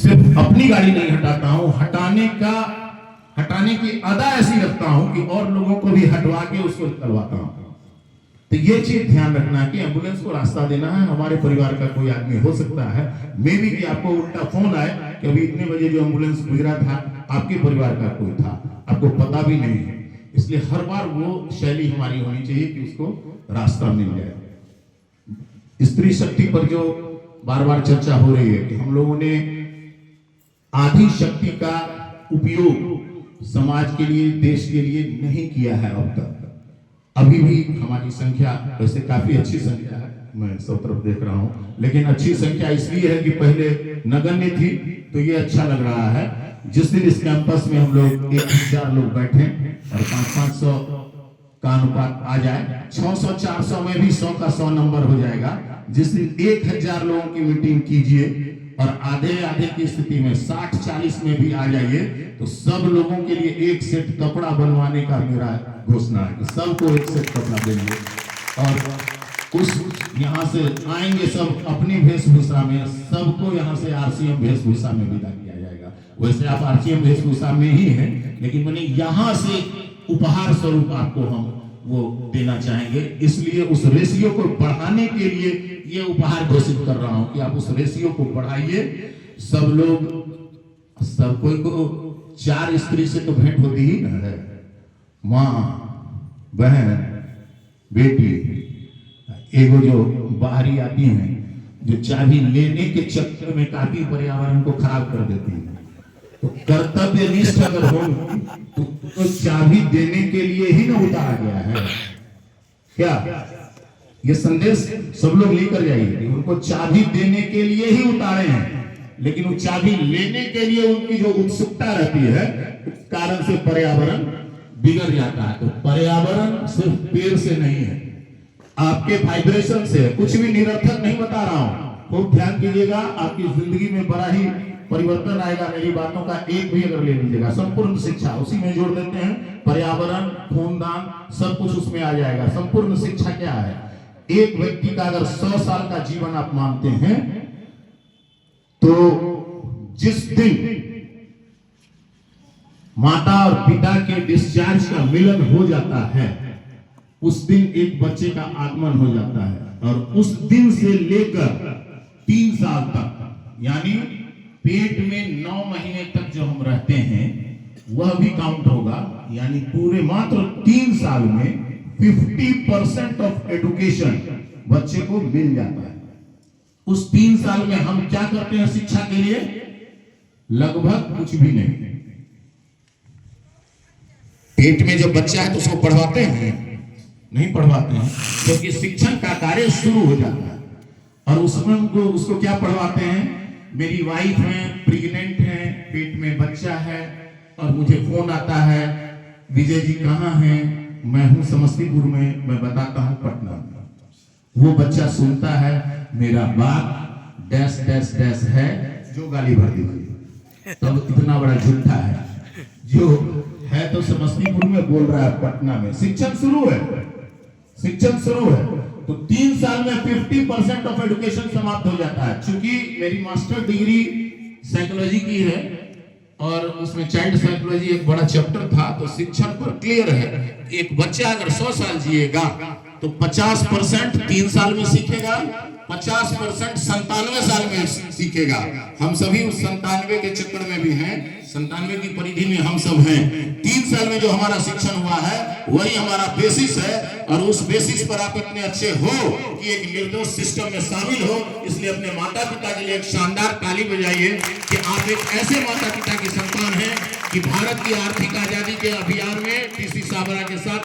सिर्फ अपनी गाड़ी नहीं हटाता हूं, हटाने की अदा ऐसी रखता हूं कि और लोगों को भी हटवा के उसको निकलवाता हूं। तो ये चीज ध्यान रखना कि एम्बुलेंस को रास्ता देना है। हमारे परिवार का कोई आदमी हो सकता है, मे भी कि आपको उल्टा फोन आए कि अभी इतने बजे जो एम्बुलेंस गुजरा था आपके परिवार का कोई था, आपको पता भी नहीं है। इसलिए हर बार वो शैली हमारी होनी चाहिए कि उसको रास्ता मिल जाए। स्त्री शक्ति पर जो बार बार चर्चा हो रही है कि हम लोगों ने आधी शक्ति का उपयोग समाज के लिए, देश के लिए नहीं किया है अब तक। अभी भी हमारी संख्या वैसे काफी अच्छी संख्या है, मैं सब तरफ देख रहा हूं, लेकिन अच्छी संख्या इसलिए है कि पहले नगण्य थी, तो ये अच्छा लग रहा है। जिस दिन इस कैंपस में हम लोग 1000 लोग बैठे और 500 का अनुपात आ जाए, 600-400 में भी 100 का 100 नंबर हो जाएगा। जिस दिन 1000 लोगों की मीटिंग कीजिए और आधे आधे की स्थिति में 60-40 में भी आ जाइए, तो सब लोगों के लिए एक सेट कपड़ा बनवाने का मेरा घोषणा है कि सबको एक सेट कपड़ा देंगे और उस यहाँ से आएंगे सब अपनी वेशभूषा में, सबको यहाँ से आरसीएम वेशभूषा में विदा किया जाएगा। वैसे आप आरसीएम वेशभूषा में ही हैं, लेकिन मैंने यहाँ से उपहार स्वरूप आपको हम वो देना चाहेंगे। इसलिए उस रेशियो को बढ़ाने के लिए ये उपहार घोषित कर रहा हूं कि आप उस रेशियो को बढ़ाइए। सब लोग, सब कोई को 4 स्त्री से तो भेंट होती ही ना है, माँ, बहन, बेटी। एगो जो बाहरी आती हैं, जो चाबी लेने के चक्कर में काफी पर्यावरण को खराब कर देती है। तो कर्तव्य निष्ठ अगर हो तो चाबी देने के लिए ही ना उतारा गया है क्या? ये संदेश सब लोग लेकर जाइए। उनको चाबी देने के लिए ही उतारे हैं, लेकिन वो चाबी लेने के लिए उनकी जो उत्सुकता रहती है, उस कारण से पर्यावरण बिगड़ जाता है। तो पर्यावरण सिर्फ पेड़ से नहीं है, आपके वाइब्रेशन से है। कुछ भी निरर्थक नहीं बता रहा हूं, खूब ध्यान कीजिएगा। आपकी जिंदगी में बड़ा ही परिवर्तन आएगा। मेरी बातों का एक भी अगर ले लीजिएगा, संपूर्ण शिक्षा उसी में जोड़ देते हैं। पर्यावरण, खूनदान, सब कुछ उसमें आ जाएगा। संपूर्ण शिक्षा क्या है? एक व्यक्ति का अगर 100 साल का जीवन आप मानते हैं, तो जिस दिन माता और पिता के डिस्चार्ज का मिलन हो जाता है, उस दिन एक बच्चे का आगमन हो जाता है। और उस दिन से लेकर 3 साल तक, यानी पेट में 9 महीने तक जो हम रहते हैं वह भी काउंट होगा। यानी पूरे मात्र 3 साल में 50% ऑफ एजुकेशन बच्चे को मिल जाता है। उस 3 साल में हम क्या करते हैं शिक्षा के लिए? लगभग कुछ भी नहीं। पेट में जब बच्चा है तो उसको पढ़वाते हैं? नहीं पढ़वाते हैं, क्योंकि शिक्षण का कार्य शुरू हो जाता है। और उसमें उसको क्या पढ़वाते हैं? मेरी वाइफ है, प्रेग्नेंट है, पेट में बच्चा है और मुझे फोन आता है, विजय जी कहाँ हैं? मैं हूं समस्तीपुर में, मैं बताता हूं पटना में। वो बच्चा सुनता है मेरा बाप डैश डैश डैश है, जो गाली भर दी। तब इतना बड़ा झूठा है, जो है तो समस्तीपुर में बोल रहा है पटना में। शिक्षण शुरू है, शिक्षण शुरू है। तो 3 साल में 50% ऑफ एजुकेशन समाप्त हो जाता है। चूंकि मेरी मास्टर डिग्री साइकोलॉजी की है और उसमें चाइल्ड साइकोलॉजी एक बड़ा चैप्टर था, तो शिक्षण पर क्लियर है। एक बच्चा अगर 100 साल जिएगा तो 50% 3 साल में सीखेगा, 50% 97 साल में सीखेगा। हम सभी उस 97 के चक्कर में भी हैं, 97 की परिधि में हम सब हैं। 3 साल में जो हमारा शिक्षण हुआ है वही हमारा बेसिस है, और उस बेसिस पर आप इतने अच्छे हो कि एक निर्दोष सिस्टम में शामिल हो। इसलिए अपने माता पिता के लिए एक शानदार ताली बजाइए कि आप एक ऐसे माता पिता की संतान हैं कि भारत की आर्थिक आजादी के अभियान में टीसी साबरा के साथ